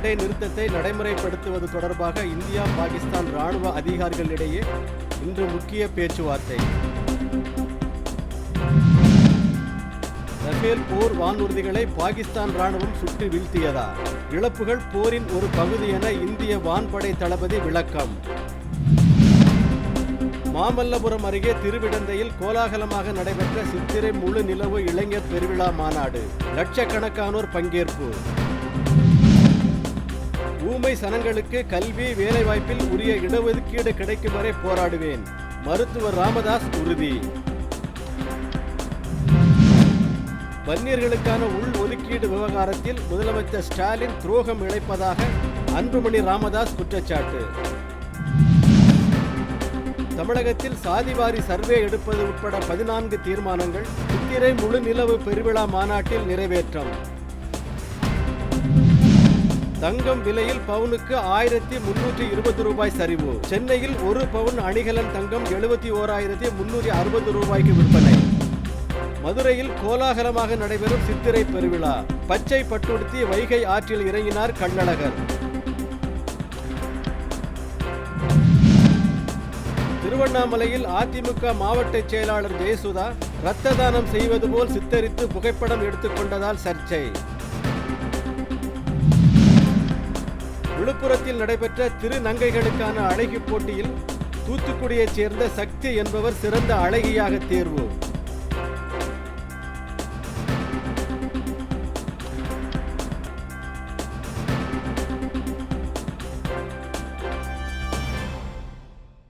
சண்டை நிறுத்தத்தை நடைமுறைப்படுத்துவது தொடர்பாக இந்தியா பாகிஸ்தான் ராணுவ அதிகாரிகளிடையே இன்று முக்கிய பேச்சுவார்த்தை. ரஃபேல் போர் வானூர்திகளை பாகிஸ்தான் ராணுவம் சுட்டு வீழ்த்தியதா? இழப்புகள் போரின் ஒரு பகுதி என இந்திய வான்படை தளபதி விளக்கம். மாமல்லபுரம் அருகே திருவிடந்தையில் கோலாகலமாக நடைபெற்ற சித்திரை முழு நிலவு இளைஞர் பெருவிழா மாநாடு. லட்சக்கணக்கானோர் பங்கேற்பு. ஊமை சனங்களுக்கு கல்வி வேலைவாய்ப்பில் உரிய இடஒதுக்கீடு கிடைக்கும் வரை போராடுவேன். மருத்துவர் ராமதாஸ் உறுதி. வன்னியர்களுக்கான உள் ஒதுக்கீடு விவகாரத்தில் முதலமைச்சர் ஸ்டாலின் துரோகம் இழைப்பதாக அன்புமணி ராமதாஸ் குற்றச்சாட்டு. தமிழகத்தில் சாதிவாரி சர்வே எடுப்பது உட்பட 14 தீர்மானங்கள் சித்திரை முழு நிலவு பெருவிழா மாநாட்டில் நிறைவேற்றம். தங்கம் விலையில் பவுனுக்கு 1320 ரூபாய் சரிவு. சென்னையில் ஒரு பவுன் அணிகலன் தங்கம் 71,360 ரூபாய்க்கு விற்பனை. மதுரையில் கோலாகலமாக நடைபெறும் சித்திரை பெருவிழா. பச்சை பட்டுடுத்தி வைகை ஆற்றில் இறங்கினார் கள்ளழகர். திருவண்ணாமலையில் அதிமுக மாவட்ட செயலாளர் ஜெயசுதா இரத்த தானம் செய்வது போல் சித்தரித்து புகைப்படம் எடுத்துக்கொண்டதால் சர்ச்சை. விழுப்புரத்தில் நடைபெற்ற திருநங்கைகளுக்கான அழகி போட்டியில் தூத்துக்குடியைச் சேர்ந்த சக்தி என்பவர் சிறந்த அழகியாக தேர்வு.